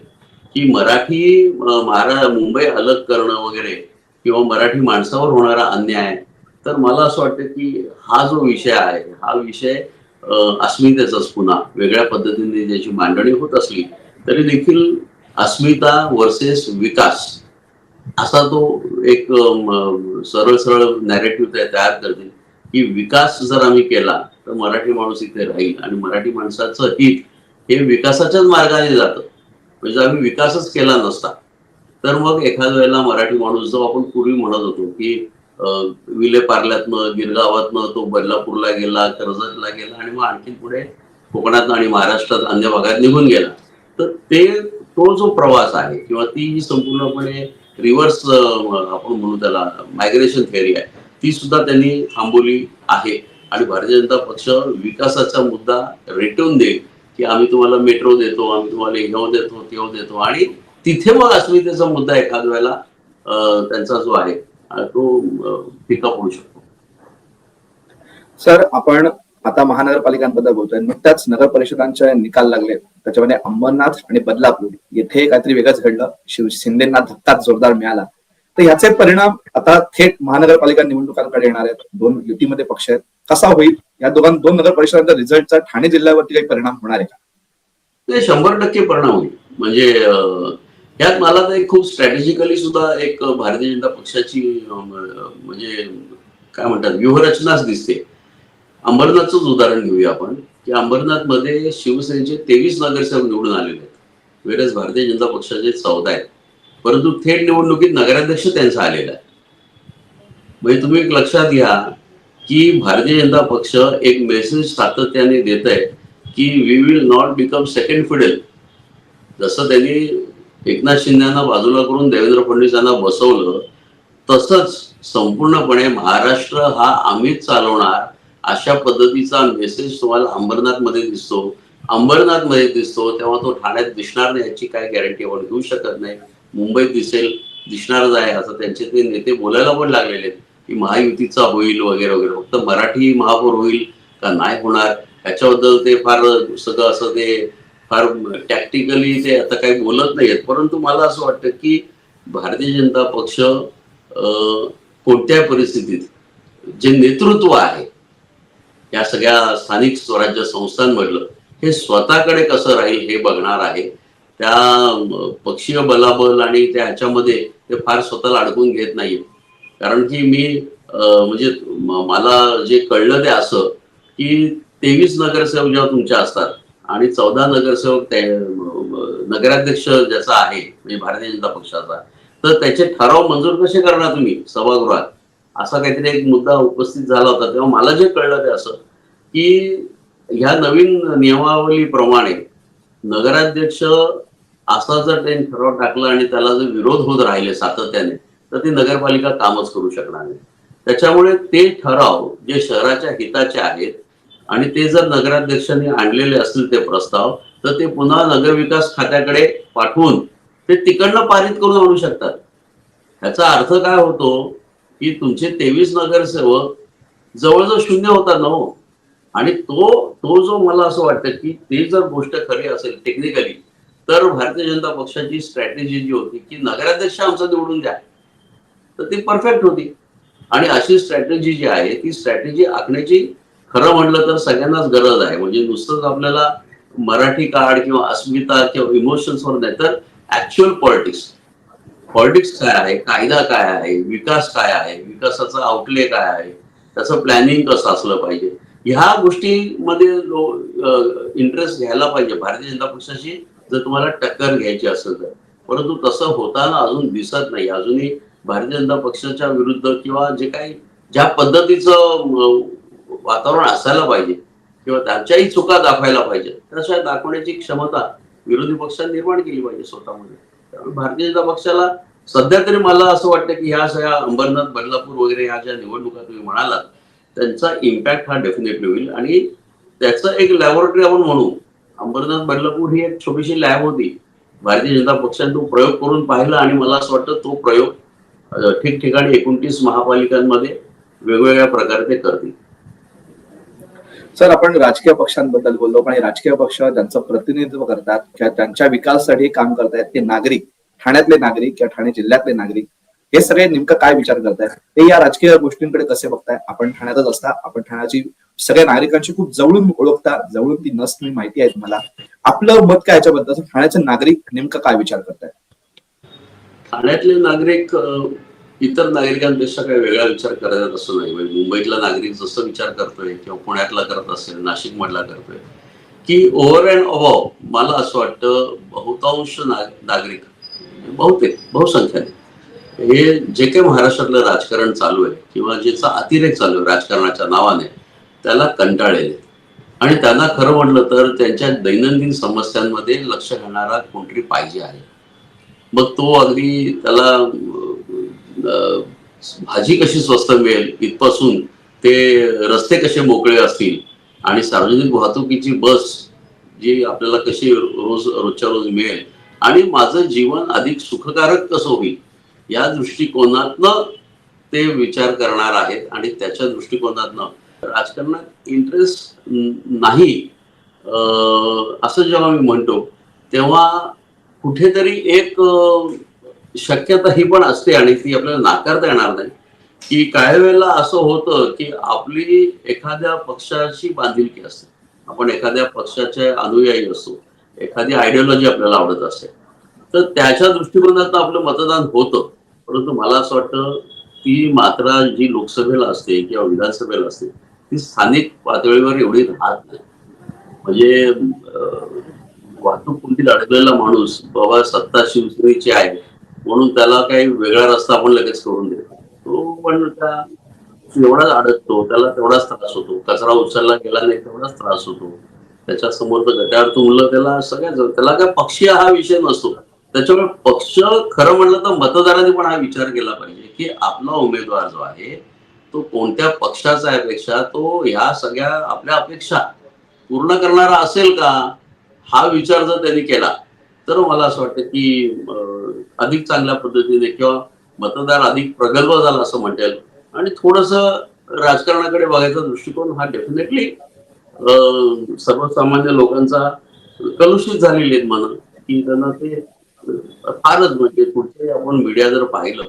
की मराठी मुंबई अलग करणं वगैरे किंवा मराठी माणसावर होणारा अन्याय. तर मला असं वाटतं की हा जो विषय आहे हा विषय अस्मितेचाच पुन्हा वेगळ्या पद्धतीने ज्याची मांडणी होत असली तरी देखील अस्मिता वर्सेस विकास असा तो एक सरळ सरळ नॅरेटिव्ह तयार करतील की विकास जर आम्ही केला तर मराठी माणूस इथे राहील आणि मराठी माणसाचं हित हे विकासाच्याच मार्गाने जातं. म्हणजे आम्ही विकासच केला नसता तर मग एखाद्या वेळेला मराठी माणूस जो आपण पूर्वी म्हणत होतो की विलेपार्ल्यातनं गिरगावातनं तो बदलापूरला गेला, कर्जतला गेला आणि मग आणखी पुढे कोकणात आणि महाराष्ट्रात अन्य भागात निघून गेला, तर तो जो प्रवास आहे किंवा ती जी संपूर्णपणे रिव्हर्स आपण म्हणू त्याला मायग्रेशन थेअरी आहे ती सुद्धा त्यांनी थांबवली आहे. आणि भारतीय जनता पक्ष विकासाचा मुद्दा रेटून देईल की आम्ही तुम्हाला मेट्रो देतो, आम्ही तुम्हाला हे देतो ते देतो, आणि तिथे मग अस्मितेचा मुद्दा एखाद्या वेळेला त्यांचा जो आहे तो फिका पडू शकतो. सर, आपण आता महानगरपालिकांबद्दल बोलतोय. नुकत्याच नगर परिषदांचे निकाल लागले, त्याच्यामध्ये अंबरनाथ आणि बदलापूर येथे काहीतरी वेगळंच घडलं, शिंदेना धक्काच जोरदार मिळाला. तर याचे परिणाम आता थेट महानगरपालिका निवडणुकांकडे येणार आहेत. दोन युतीमध्ये पक्ष आहेत, कसा होईल या दोन नगर परिषदांच्या रिझल्टचा ठाणे जिल्ह्यावरती काही परिणाम होणार आहे का? ते 100% परिणाम होईल. म्हणजे यात मला तर एक खूप स्ट्रॅटेजिकली सुद्धा एक भारतीय जनता पक्षाची म्हणजे काय म्हणतात व्यूहरचनाच दिसते. अंबरनाथचंच उदाहरण घेऊया आपण की अंबरनाथ मध्ये शिवसेनेचे 23 नगरसेवक निवडून आलेले आहेत, वेळेस भारतीय जनता पक्षाचे 14 आहेत. परंतु थेट निवडणुकीत नगराध्यक्ष त्यांचा आलेला आहे. म्हणजे तुम्ही एक लक्षात घ्या की भारतीय जनता पक्ष एक मेसेज सातत्याने देत आहे की we will not become second Fidel. जसं त्यांनी एकनाथ शिंदेना बाजूला करून देवेंद्र फडणवीस यांना बसवलं तसंच संपूर्णपणे महाराष्ट्र हा आम्हीच चालवणार अशा पद्धतीचा मेसेज तुम्हाला अंबरनाथ मध्ये दिसतो. अंबरनाथ मध्ये दिसतो तेव्हा तो ठाण्यात दिसणार नाही याची काय गॅरंटी आपण घेऊ शकत नाही. मुंबईत दिसणारच आहे असं त्यांचे ते नेते बोलायला पण लागलेले आहेत की महायुतीचा होईल वगैरे वगैरे. फक्त मराठी महापौर होईल का नाही होणार याच्याबद्दल ते फार सगळं असं ते फार टॅक्टिकली ते आता काही बोलत नाहीयेत. परंतु मला असं वाटतं की भारतीय जनता पक्ष कोणत्याही परिस्थितीत जे नेतृत्व आहे या सगळ्या स्थानिक स्वराज्य संस्थांमधलं, हे स्वतःकडे कसं राहील हे बघणार आहे. त्या पक्षीय बलाबल आणि त्या ह्याच्यामध्ये ते फार स्वतःला अडकून घेत नाहीये. कारण की मी म्हणजे मला जे कळलं ते असं की 23 नगरसेवक जेव्हा तुमच्या असतात आणि 14 नगरसेवक नगराध्यक्ष ज्याचा आहे म्हणजे भारतीय जनता पक्षाचा, तर त्याचे ठराव मंजूर कसे करणार तुम्ही सभागृहात, असा काहीतरी एक मुद्दा उपस्थित झाला होता. तेव्हा मला जे कळलं ते असं की ह्या नवीन नियमावलीप्रमाणे नगराध्यक्ष असा जर त्यांनी ठराव टाकला आणि त्याला जर विरोध होत राहिले सातत्याने, तर ती नगरपालिका कामच करू शकणार नाही. त्याच्यामुळे ते ठराव जे शहराच्या हिताचे आहेत आणि ते जर नगराध्यक्षांनी आणलेले असतील ते प्रस्ताव, तर ते पुन्हा नगरविकास खात्याकडे पाठवून ते तिकडनं पारित करून आणू शकतात. ह्याचा अर्थ काय होतो की तुमचे 23 नगरसेवक जवळजवळ शून्य होतात ना हो. आणि तो तो जो मला असं वाटतं की ते जर गोष्ट खरी असेल टेक्निकली, तर भारतीय जनता पक्षाची स्ट्रॅटेजी जी होती की नगराध्यक्ष आमचा निवडून द्या, तर ती परफेक्ट होती. आणि अशी स्ट्रॅटेजी जी आहे ती स्ट्रॅटेजी आखण्याची खरं म्हटलं तर सगळ्यांनाच गरज आहे. म्हणजे नुसतंच आपल्याला मराठी कार्ड किंवा अस्मिता किंवा इमोशन्सवर नाही, तर ऍक्च्युअल पॉलिटिक्स पॉलिटिक्स काय आहे, कायदा काय आहे, विकास काय आहे, विकासाचा आउटले काय आहे, त्याचं प्लॅनिंग कसं असलं पाहिजे, ह्या गोष्टीमध्ये इंटरेस्ट घ्यायला पाहिजे भारतीय जनता पक्षाची जर तुम्हाला टक्कर घ्यायची असेल तर. परंतु तसं होताना अजून दिसत नाही. अजूनही भारतीय जनता पक्षाच्या विरुद्ध किंवा जे काही ज्या पद्धतीचं वातावरण असायला पाहिजे किंवा त्यांच्याही चुका दाखवायला पाहिजे, तशा दाखवण्याची क्षमता विरोधी पक्षांनी निर्माण केली पाहिजे स्वतःमध्ये. त्यामुळे भारतीय जनता पक्षाला सध्या तरी मला असं वाटतं की ह्या सगळ्या अंबरनाथ, बदलापूर वगैरे ह्या ज्या निवडणुका तुम्ही म्हणालात, त्यांचा इम्पॅक्ट हा डेफिनेटली होईल. आणि त्याचं एक लॅबोरेटरी आपण म्हणू, अंबरनाथ बदलापूर ही एक छोटीशी लॅब होती. भारतीय जनता पक्षाने तो प्रयोग करून पाहिला आणि मला असं वाटतं तो प्रयोग ठिकठिकाणी 29 महापालिकांमध्ये वेगवेगळ्या प्रकारे ते करतील. सर, आपण राजकीय पक्षांबद्दल बोललो, पण हे राजकीय पक्ष ज्यांचं प्रतिनिधित्व करतात किंवा त्यांच्या विकासासाठी काम करतायत ते नागरिक, ठाण्यातले नागरिक किंवा ठाणे जिल्ह्यातले नागरिक, हे सगळे नेमकं काय विचार करतायत, ते या राजकीय गोष्टींकडे कसे बघताय? आपण ठाण्यातच असता, आपण ठाण्याची सगळ्या नागरिकांची खूप जवळून ओळखता, जवळून ती नस तुम्ही माहिती आहे तुम्हाला. आपलं मत काय याच्याबद्दल? ठाण्याचे नागरिक नेमकं काय विचार करतायत? ठाण्यातले नागरिक इतर नागरिकांपेक्षा काही वेगळा विचार करायचा असं नाही. म्हणजे मुंबईतला नागरिक जसं विचार करतोय किंवा पुण्यातला करत असेल, नाशिक मधला करतोय, की ओव्हर अँड अबव मला असं वाटतं बहुतांश नागरिक, बहुतेक बहुसंख्याने हे जे काही महाराष्ट्रातलं राजकारण चालू आहे किंवा ज्याचा अतिरेक चालू आहे राजकारणाच्या नावाने, त्याला कंटाळलेले. आणि त्यांना खरं म्हटलं तर त्यांच्या दैनंदिन समस्यांमध्ये लक्ष घालणारा कोणतरी पाहिजे आहे. मग तो अगदी त्याला भाजी कशी स्वस्त मिळेल इथपासून ते रस्ते कसे मोकळे असतील आणि सार्वजनिक वाहतुकीची बस जी आपल्याला कशी रोजच्या रोज मिळेल आणि माझं जीवन अधिक सुखकारक कसं होईल, या दृष्टिकोनातनं ते विचार करणार आहेत. आणि त्याच्या दृष्टिकोनातनं राजकारणात इंटरेस्ट नाही असं जेव्हा मी म्हणतो, तेव्हा कुठेतरी एक शक्यता ही पण असते आणि ती आपल्याला नाकारता येणार नाही, की काही वेळेला असं होतं की आपली एखाद्या पक्षाची बांधिलकी असते, आपण एखाद्या पक्षाचे अनुयायी असतो, एखादी आयडिओलॉजी आपल्याला आवडत असते, तर त्याच्या दृष्टिकोनातून आपलं मतदान होतं. परंतु मला असं वाटतं ती मात्रा जी लोकसभेला असते किंवा विधानसभेला असते ती स्थानिक पातळीवर एवढी राहत नाही. म्हणजे वाहतूक कोणती अडकलेला माणूस बाबा सत्ता शिवसेनेची आहे म्हणून त्याला काही वेगळा रस्ता आपण लगेच करून देतो, तो पण त्या एवढाच अडकतो, त्याला तेवढाच त्रास होतो. कचरा उचलला गेला नाही तेवढाच त्रास होतो. त्याच्या समोरचं गटार तुंबलं त्याला सगळ्याच, त्याला काय पक्षीय हा विषय नसतो. त्याच्यामुळे पक्ष खरं म्हणलं तर मतदारांनी पण हा विचार केला पाहिजे की आपला उमेदवार जो आहे तो कोणत्या पक्षाचा आहे, पेक्षा तो ह्या सगळ्या आपल्या अपेक्षा पूर्ण करणारा असेल का, हा विचार जर त्यांनी केला तर मला असं वाटतं की अधिक चांगल्या पद्धतीने किंवा मतदार अधिक प्रगल्भ झाला असं म्हणता येईल. आणि थोडस राजकारणाकडे बघायचा दृष्टिकोन हा डेफिनेटली सर्वसामान्य लोकांचा कलुषित झालेले आहेत म्हणून, की त्यांना ते फारच म्हणजे कुठे आपण मीडिया जर पाहिलं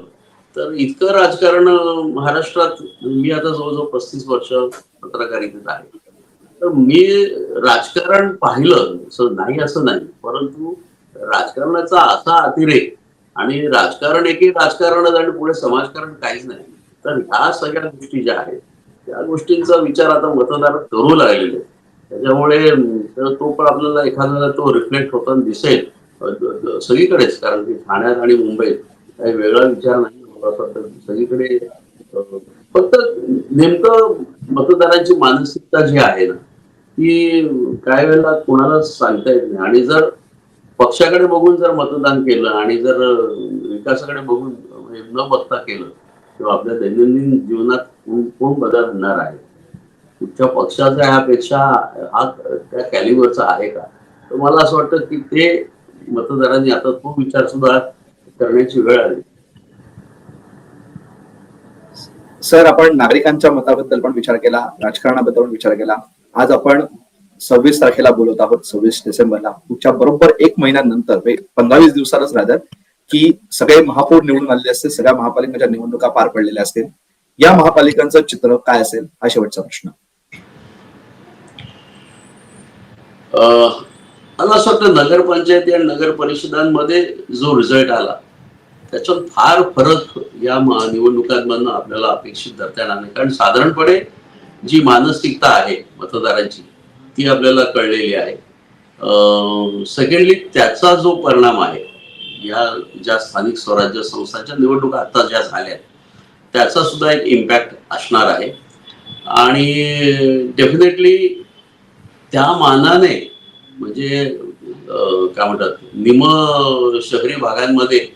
तर इतकं राजकारण महाराष्ट्रात मी आता जवळजवळ 35 वर्ष पत्रकारितेत आहे. तर मी राजकारण पाहिलं नाही असं नाही, परंतु राजकारणाचा असा अतिरेक आणि राजकारण एके राजकारणच आणि पुढे समाजकारण काहीच नाही. तर ह्या सगळ्या गोष्टी ज्या आहेत त्या गोष्टींचा विचार आता मतदार करू लागलेले. त्याच्यामुळे तो पण आपल्याला एखाद्याला तो रिफ्लेक्ट होताना दिसेल सगळीकडेच, कारण की ठाण्यात आणि मुंबईत काही वेगळा विचार नाही. मला असं वाटतं सगळीकडे फक्त नेमकं मतदारांची मानसिकता जी आहे ना ती काही वेळेला कोणाला सांगता येत नाही. आणि जर पक्षाकडे बघून जर मतदान केलं आणि जर विकासाकडे बघून म्हणजे न बघता केलं किंवा आपल्या दैनंदिन जीवनात कोण बदल होणार आहे, कुठच्या पक्षाचा ह्यापेक्षा हा त्या कॅलिबरचा आहे का, तर मला असं वाटतं की ते मतदारांनी आता तो विचार सुद्धा करण्याची वेळ आली. सर, आपण नागरिकांच्या मताबद्दल पण विचार केला, राजकारणाबद्दल पण विचार केला. आज आपण 26 तारखेला बोलत आहोत, 26 डिसेंबरला. पुढच्या बरोबर 1 महिन्यानंतर 15-20 दिवसातच राहतात की सगळे महापौर निवडून आलेले असतील, सगळ्या महापालिकांच्या निवडणुका पार पडलेल्या असतील. या महापालिकांचं चित्र काय असेल हा शेवटचा प्रश्न. मला असं वाटतं नगरपंचायती आणि नगर परिषदांमध्ये जो रिझल्ट आला त्याच्यात फार फरक या निवडणुकांमधनं आपल्याला अपेक्षित धरता येणार नाही. कारण साधारणपणे जी मानसिकता आहे मतदारांची ती आपल्याला कळलेली आहे. सेकंडली त्याचा जो परिणाम आहे या ज्या स्थानिक स्वराज्य संस्थांच्या निवडणुका आता ज्या झाल्या त्याचा सुद्धा एक इम्पॅक्ट असणार आहे. आणि डेफिनेटली त्या मानाने म्हणजे काय म्हणतात निम शहरी भागांमध्ये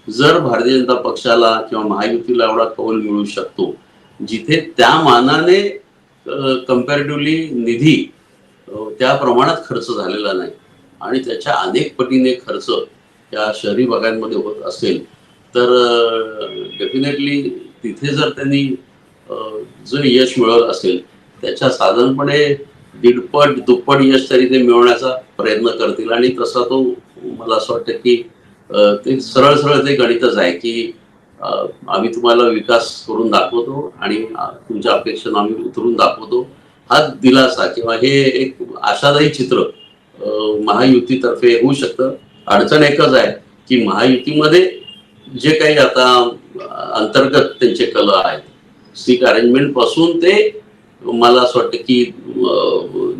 जर भारतीय जनता पक्षाला किंवा महायुतीला एवढा कौल मिळू शकतो जिथे त्या मानाने कम्पॅरेटिव्हली निधी त्या प्रमाणात खर्च झालेला नाही आणि त्याच्या अनेक पटीने खर्च त्या शहरी भागांमध्ये होत असेल तर डेफिनेटली तिथे जर त्यांनी जे यश मिळवलं असेल त्याच्या साधारणपणे दीडपट दुप्पट यश तरी ते मिळवण्याचा प्रयत्न करतील. आणि तसा तो मला असं वाटतं की ते सरळ सरळ ते गणितच आहे की आम्ही तुम्हाला विकास करून दाखवतो आणि तुमच्या अपेक्षेनं आम्ही उतरून दाखवतो. हा दिलासा किंवा हे एक आशादायी चित्र महायुतीतर्फे होऊ शकतं. अडचण एकच आहे की महायुतीमध्ये जे काही आता अंतर्गत त्यांचे कल आहेत सीट अरेंजमेंट पासून ते मला असं वाटतं की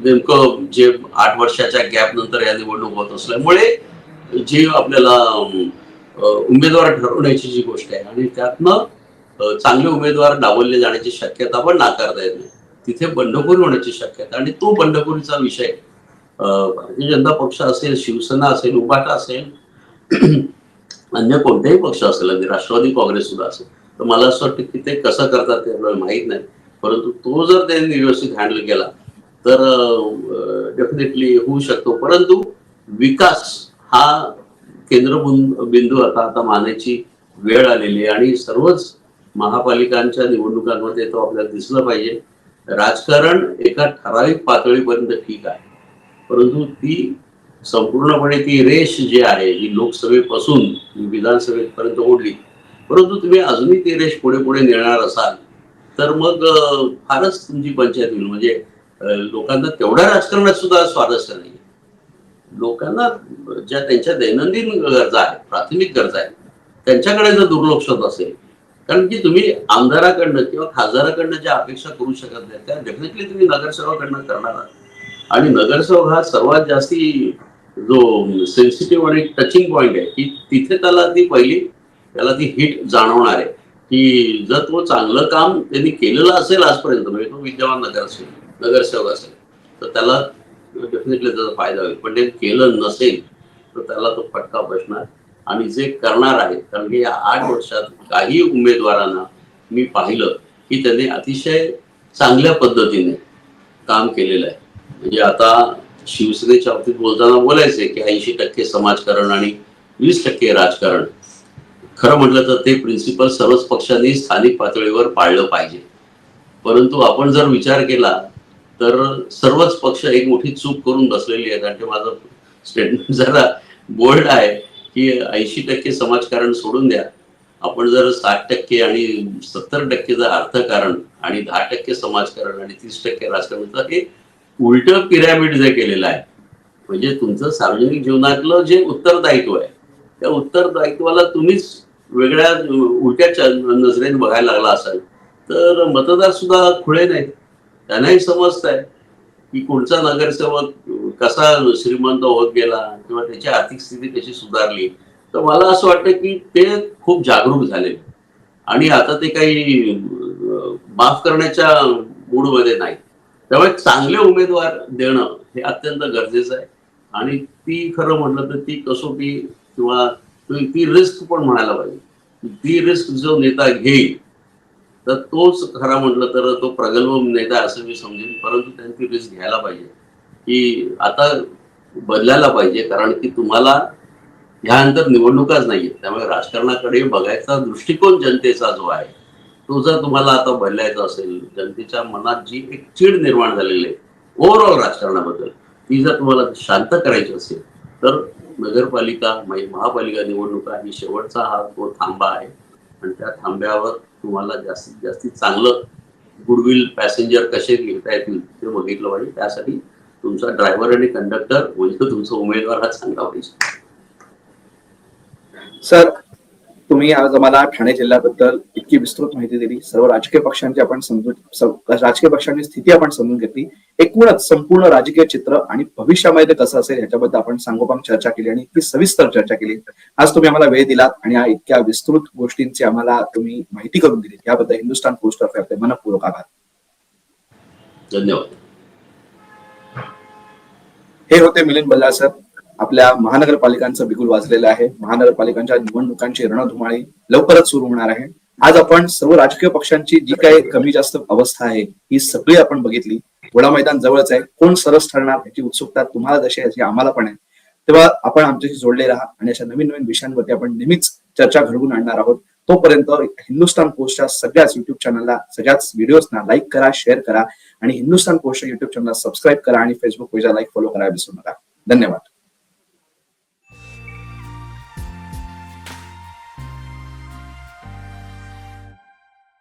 नेमकं जे 8 वर्षाच्या गॅप नंतर या निवडणूक होत असल्यामुळे जी आपल्याला उमेदवार ठरवण्याची जी गोष्ट आहे आणि त्यातनं चांगले उमेदवार डावलले जाण्याची शक्यता पण नाकारता येत नाही. तिथे बंडखोरी होण्याची शक्यता आणि तो बंडखोरीचा विषय भारतीय जनता पक्ष असेल, शिवसेना असेल, उभाटा असेल, अन्य कोणताही पक्ष असेल, अगदी राष्ट्रवादी काँग्रेस सुद्धा असेल, तर मला असं वाटतं की ते कसं करतात ते आपल्याला माहीत नाही. परंतु तो जर त्यांनी व्यवस्थित हँडल केला तर डेफिनेटली होऊ शकतो. परंतु विकास हा केंद्रबिंदू आता मानायची वेळ आलेली आहे आणि सर्वच महापालिकांच्या निवडणुकांमध्ये तो आपल्याला दिसलं पाहिजे. राजकारण एका ठराविक पातळीपर्यंत ठीक आहे, परंतु ती संपूर्णपणे ती रेष जी आहे जी लोकसभेपासून विधानसभेपर्यंत ओढली, परंतु तुम्ही अजूनही ती रेष पुढे पुढे नेणार असाल तर मग फारच तुमची पंचायत होईल. म्हणजे लोकांना तेवढ्या राजकारणात सुद्धा स्वारस्य नाही. लोकांना ज्या त्यांच्या दैनंदिन गरजा आहेत, प्राथमिक गरजा आहेत, त्यांच्याकडे जर दुर्लक्ष होत असेल, कारण की तुम्ही आमदाराकडनं किंवा खासदाराकडनं ज्या अपेक्षा करू शकत नाही त्या डेफिनेटली तुम्ही नगरसेवकाकडनं करणार आहात. आणि नगरसेवक हा सर्वात जास्ती जो सेन्सिटिव्ह आणि टचिंग पॉइंट आहे की तिथे त्याला ती हिट जाणवणार आहे की जर तो चांगलं काम त्यांनी केलेलं असेल आजपर्यंत, म्हणजे तो विद्यमान नगरसेवक असेल तर त्याला डेफिनेटली त्याचा फायदा होईल. पण ते केलं नसेल तर त्याला तो फटका बसणार. आणि जे करणार आहे, कारण की या 8 वर्षात काही उमेदवारांना मी पाहिलं की त्यांनी अतिशय चांगल्या पद्धतीने काम केलेलं आहे. म्हणजे आता शिवसेनेच्या बाबतीत बोलताना बोलायचे की 80% समाजकारण आणि 20% राजकारण. खरं म्हटलं तर ते प्रिन्सिपल सर्वच पक्षांनी स्थानिक पातळीवर पाळलं पाहिजे. परंतु आपण जर विचार केला तर सर्वच पक्ष एक मोठी चूक करून बसलेली आहेत. आणि ते माझं स्टेटमेंट जरा बोल्ड आहे की 80% समाजकारण सोडून द्या आपण जर 60% आणि 70% जर अर्थकारण आणि 10% समाजकारण आणि 30% राजकारण, तर हे उलट पिरॅमिड जे केलेलं आहे, म्हणजे तुमचं सार्वजनिक जीवनातलं जे उत्तरदायित्व आहे, त्या उत्तरदायित्वाला तुम्हीच वेगळ्या उलट्या नजरेने बघायला लागला असाल तर मतदार सुद्धा खुळे नाहीत. त्यांनाही समजत आहे की कोणचा नगरसेवक कसा श्रीमंत होत गेला किंवा त्याची आर्थिक स्थिती कशी सुधारली. तर मला असं वाटतं की ते खूप जागरूक झाले आणि आता ते काही माफ करण्याच्या मूडमध्ये नाही. त्यामुळे चांगले उमेदवार देणं हे अत्यंत गरजेचं आहे आणि ती खरं म्हटलं तर ती कसोटी किंवा ती रिस्क पण म्हणायला पाहिजे. ती रिस्क जो नेता घेईल तर तोच खरा म्हटलं तर तो प्रगल्भ नेता असं मी समजेन. परंतु त्यांनी ती रिस्क घ्यायला पाहिजे की आता बदलायला पाहिजे, कारण की तुम्हाला ह्यानंतर निवडणुकाच नाहीये. त्यामुळे राजकारणाकडे बघायचा दृष्टिकोन जनतेचा जो आहे तो जर तुम्हाला आता बदलायचा असेल, जनतेच्या मनात जी एक चीड निर्माण झालेली आहे ओव्हरऑल राजकारणाबद्दल, ती जर तुम्हाला शांत करायची असेल तर नगरपालिका महापालिका निवडणुका ही शेवटचा हा तो थांबा आहे आणि त्या थांब्यावर तुम्हाला जास्तीत जास्त चांगलं गुडविल पॅसेंजर कसे घेता येतील ते बघितलं पाहिजे. त्यासाठी तुमचा ड्रायव्हर आणि कंडक्टर म्हणजे तुमचा उमेदवार हा चांगला पाहिजे. सर, तुम्ही आज आम्हाला ठाणे जिल्ह्याबद्दल इतकी विस्तृत माहिती दिली. सर्व राजकीय पक्षांची आपण राजकीय पक्षांची स्थिती आपण समजून घेतली. एकूणच संपूर्ण राजकीय चित्र आणि भविष्यामध्ये कसं असेल ह्याच्याबद्दल आपण सांगोपांग चर्चा केली आणि इतकी सविस्तर चर्चा केली. आज तुम्ही आम्हाला वेळ दिलात आणि या इतक्या विस्तृत गोष्टींची आम्हाला तुम्ही माहिती करून दिली याबद्दल हिंदुस्थान पोस्टतर्फे आपले मनपूर्वक आभार. धन्यवाद. हे होते मिलिंद बल्लाळ सर. आपल्या महानगरपालिकांचं बिगुल वाजलेलं आहे. महानगरपालिकांच्या निवडणुकांची रणधुमाळी लवकरच सुरू होणार आहे. आज आपण सर्व राजकीय पक्षांची जी काही कमी जास्त अवस्था आहे ही सगळी आपण बघितली. घोडा मैदान जवळच आहे. कोण सरस ठरणार याची उत्सुकता तुम्हाला जशी याची आम्हाला पण आहे. तेव्हा आपण आमच्याशी जोडले राहा आणि अशा नवीन नवीन विषयांवरती आपण नेहमीच चर्चा घडवून आणणार आहोत. तोपर्यंत हिंदुस्थान पोस्टच्या सगळ्याच युट्यूब चॅनलला, सगळ्याच व्हिडिओजना लाईक करा, शेअर करा आणि हिंदुस्थान पोस्टच्या युट्यूब चॅनलला सबस्क्राईब करा आणि फेसबुक पेजला लाईक फॉलो करायला विसरू नका. धन्यवाद.